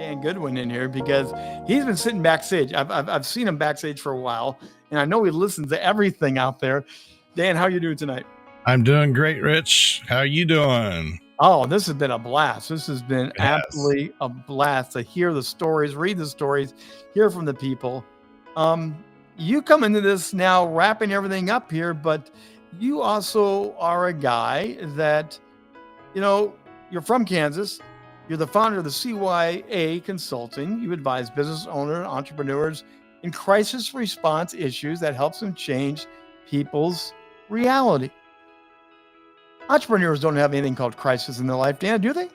Dan Goodwin in here because he's been sitting backstage. I've seen him backstage for a while, and I know he listens to everything out there. Dan, how are you doing tonight? I'm doing great, Rich. How are you doing? Oh, this has been a blast. This has been absolutely a blast to hear the stories, read the stories, hear from the people. You come into this now wrapping everything up here, but you also are a guy that, you're from Kansas. You're the founder of the CYA Consulting. You advise business owners and entrepreneurs in crisis response issues that helps them change people's reality. Entrepreneurs don't have anything called crisis in their life, Dan, do they?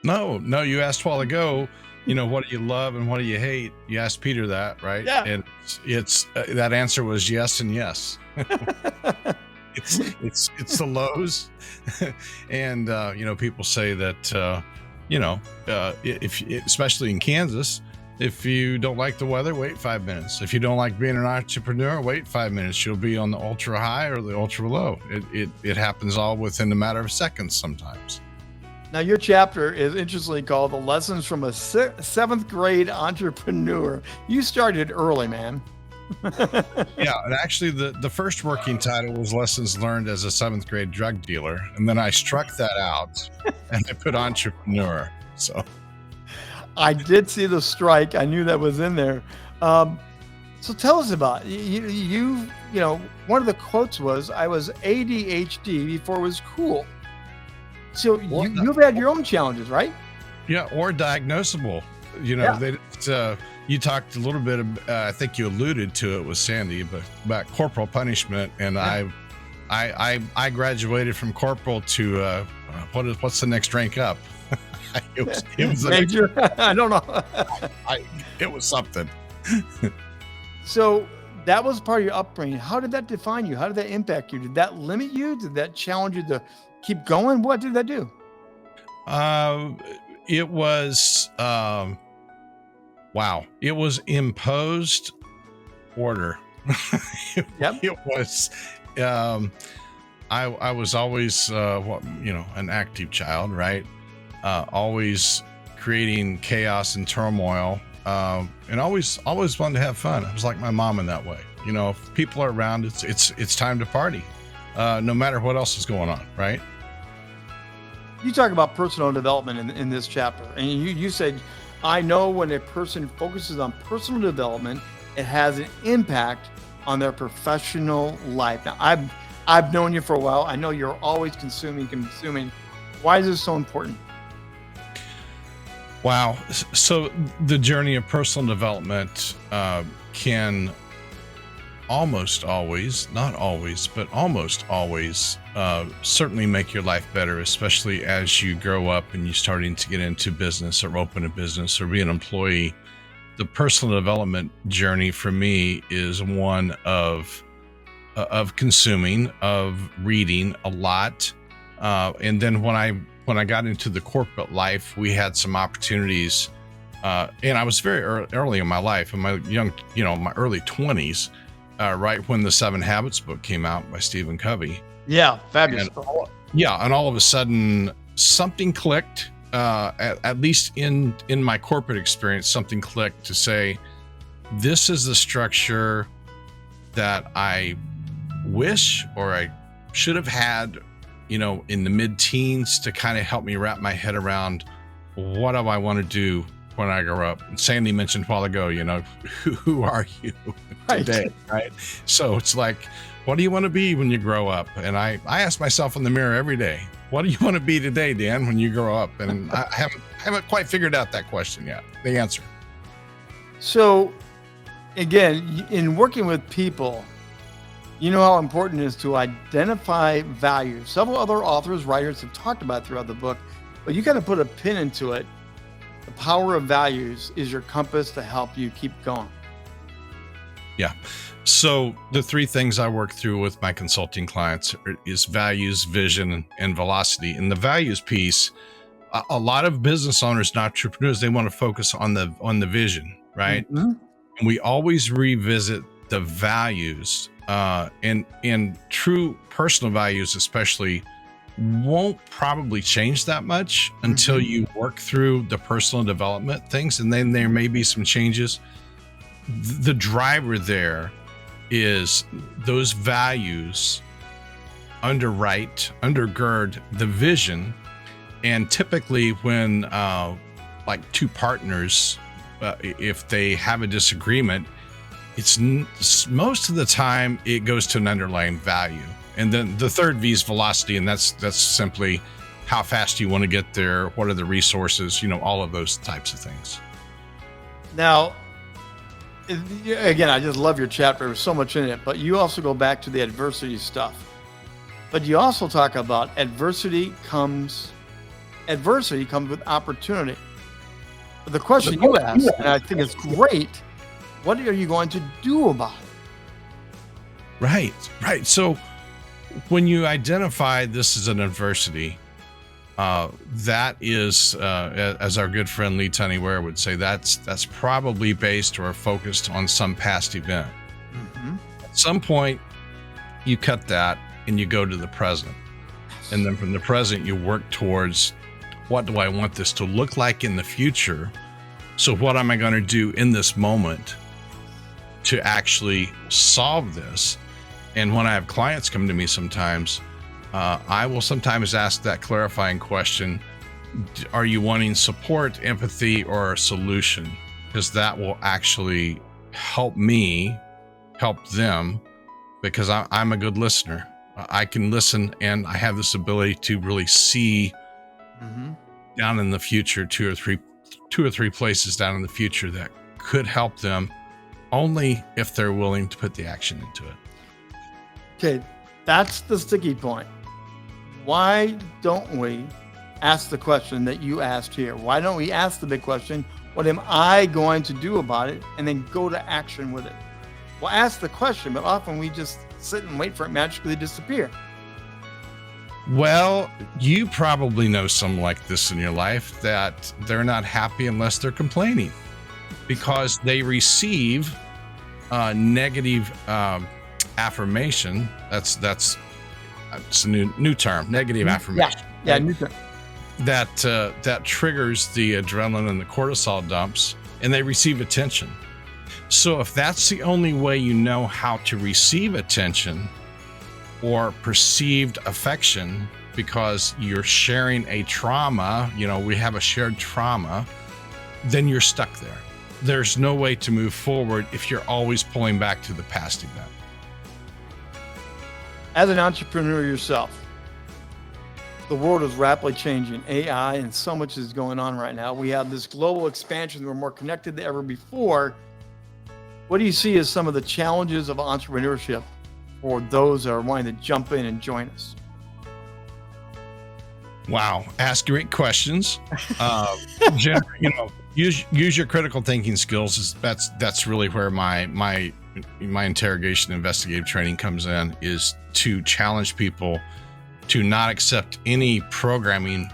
No. You asked a while ago, what do you love and what do you hate? You asked Peter that, right? Yeah. And it's that answer was yes and yes. it's the lows. And, people say that, if especially in Kansas, if you don't like the weather, wait 5 minutes. If you don't like being an entrepreneur, wait 5 minutes. You'll be on the ultra high or the ultra low. It happens all within a matter of seconds sometimes. Now, your chapter is interestingly called The Lessons from a Seventh Grade Entrepreneur. You started early, man. Yeah, and actually the first working title was Lessons Learned as a Seventh Grade Drug Dealer. And then I struck that out and I put entrepreneur. So I did see the strike. I knew that was in there. So tell us about it. You one of the quotes was, I was ADHD before it was cool. So you've had your own challenges, right? Yeah, or diagnosable. You talked a little bit, I think you alluded to it with Sandy, but about corporal punishment. And yeah. I graduated from corporal to, what's the next rank up? It was major. I don't know. It was something. So that was part of your upbringing. How did that define you? How did that impact you? Did that limit you? Did that challenge you to keep going? What did that do? It was, wow. It was imposed order. Yep. It was, I was always, an active child, right? Always creating chaos and turmoil, and always wanted to have fun. I was like my mom in that way. If people are around, it's time to party, no matter what else is going on, right? You talk about personal development in this chapter, and you said, I know when a person focuses on personal development, it has an impact on their professional life. Now, I've known you for a while. I know you're always consuming. Why is this so important? Wow. So the journey of personal development can almost always, not always, but almost always certainly make your life better, especially as you grow up and you're starting to get into business or open a business or be an employee. The personal development journey for me is one of consuming, of reading a lot. And then when I got into the corporate life, we had some opportunities, and I was very early in my life, in my my early 20s, right when the 7 Habits book came out by Stephen Covey. Yeah, fabulous. And all of a sudden something clicked, at least in my corporate experience, something clicked to say, this is the structure that I wish or I should have had in the mid-teens to kind of help me wrap my head around what do I want to do when I grow up. And Sandy mentioned a while ago, who are you today, right? So it's like, what do you want to be when you grow up? And I ask myself in the mirror every day, what do you want to be today, Dan, when you grow up? And I haven't quite figured out that question yet, the answer. So again, in working with people, you know how important it is to identify values. Several other authors, writers have talked about it throughout the book, but you got to put a pin into it. The power of values is your compass to help you keep going. Yeah. So the 3 things I work through with my consulting clients is values, vision, and velocity. And the values piece, a lot of business owners and entrepreneurs, they want to focus on the vision, right? Mm-hmm. And we always revisit the values, and true personal values, especially won't probably change that much until you work through the personal development things, and then there may be some changes. The driver there is those values undergird the vision. And typically when like two partners, if they have a disagreement, it's most of the time it goes to an underlying value. And then the third V is velocity, and that's simply how fast you want to get there, what are the resources, all of those types of things. Now, again, I just love your chapter. There's so much in it, but you also go back to the adversity stuff. But you also talk about adversity comes with opportunity. But the question you asked, and I think it's great, what are you going to do about it? Right. So when you identify this as an adversity, that is, as our good friend Lee Tunney-Ware would say, that's probably based or focused on some past event. At some point, you cut that and you go to the present. And then from the present, you work towards, what do I want this to look like in the future? So what am I going to do in this moment to actually solve this? And when I have clients come to me sometimes, I will sometimes ask that clarifying question, are you wanting support, empathy, or a solution? Because that will actually help me help them, because I'm a good listener. I can listen, and I have this ability to really see down in the future, two or three places down in the future that could help them, only if they're willing to put the action into it. Okay, that's the sticky point. Why don't we ask the question that you asked here? Why don't we ask the big question, what am I going to do about it? And then go to action with it. We'll ask the question, but often we just sit and wait for it magically to disappear. Well, you probably know someone like this in your life, that they're not happy unless they're complaining, because they receive negative affirmation. That's a new term, negative affirmation. Yeah, new term. That triggers the adrenaline and the cortisol dumps, and they receive attention. So if that's the only way you know how to receive attention or perceived affection, because you're sharing a trauma, we have a shared trauma, then you're stuck there. There's no way to move forward if you're always pulling back to the past event. As an entrepreneur yourself, the world is rapidly changing. AI and so much is going on right now. We have this global expansion. We're more connected than ever before. What do you see as some of the challenges of entrepreneurship for those that are wanting to jump in and join us? Wow, ask great questions. Use your critical thinking skills. That's really where my interrogation investigative training comes in, is to challenge people to not accept any programming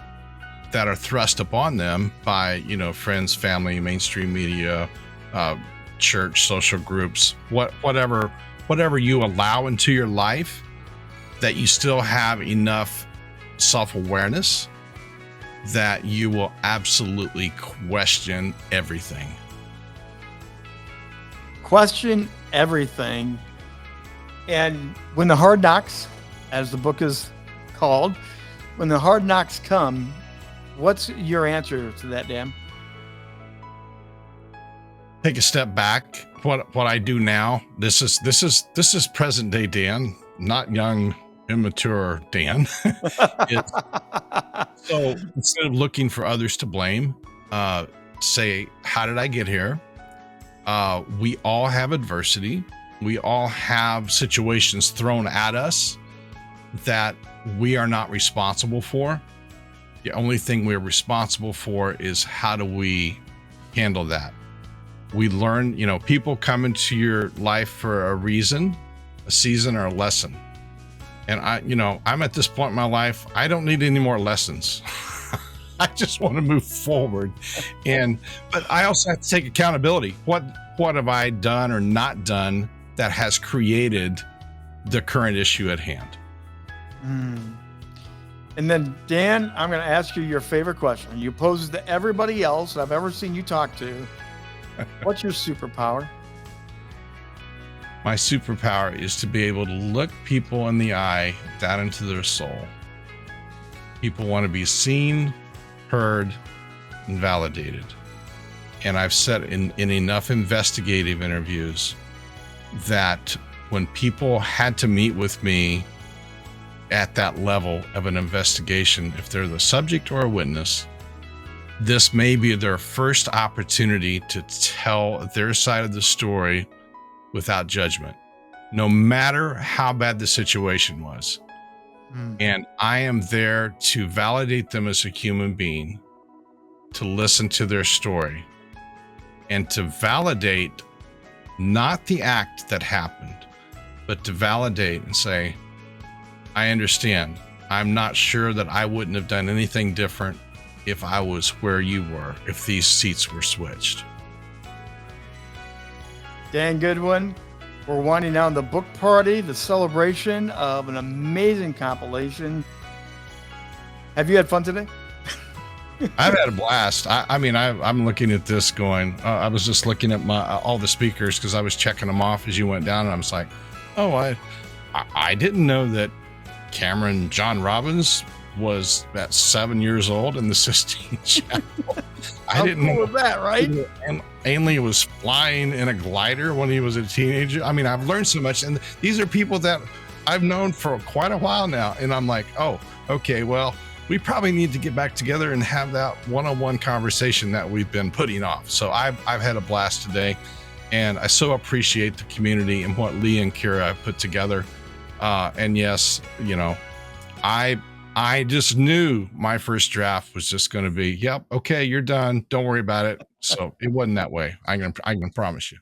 that are thrust upon them by friends, family, mainstream media, church, social groups, whatever you allow into your life, that you still have enough self-awareness that you will absolutely question everything. Question everything. And when the hard knocks, as the book is called, when the hard knocks come, what's your answer to that, Dan? Take a step back. What I do now, this is present day Dan, not young, immature Dan. So instead of looking for others to blame, say, how did I get here? We all have adversity. We all have situations thrown at us that we are not responsible for. The only thing we're responsible for is how do we handle that? We learn, people come into your life for a reason, a season, or a lesson. And I'm at this point in my life, I don't need any more lessons. I just want to move forward. But I also have to take accountability. What have I done or not done that has created the current issue at hand? And then, Dan, I'm going to ask you your favorite question. You pose it to everybody else I've ever seen you talk to. What's your superpower? My superpower is to be able to look people in the eye, down into their soul. People want to be seen, heard, and validated. And I've said in enough investigative interviews that when people had to meet with me at that level of an investigation, if they're the subject or a witness, this may be their first opportunity to tell their side of the story without judgment, no matter how bad the situation was. And I am there to validate them as a human being, to listen to their story, and to validate not the act that happened, but to validate and say, I understand. I'm not sure that I wouldn't have done anything different if I was where you were, if these seats were switched. Dan Goodwin, we're winding down the book party, the celebration of an amazing compilation. Have you had fun today? I've had a blast. I'm looking at this going, I was just looking at all the speakers because I was checking them off as you went down, and I was like, oh, I didn't know that Cameron John Robbins was at 7 years old in the Sistine Chapel. I didn't know that, right? And Ainley was flying in a glider when he was a teenager. I mean, I've learned so much, and these are people that I've known for quite a while now. And I'm like, oh, okay, well, we probably need to get back together and have that one-on-one conversation that we've been putting off. So I've had a blast today, and I so appreciate the community and what Lee and Kira have put together. And yes, you know, I just knew my first draft was just going to be, yep, okay, you're done. Don't worry about it. So it wasn't that way. I can promise you.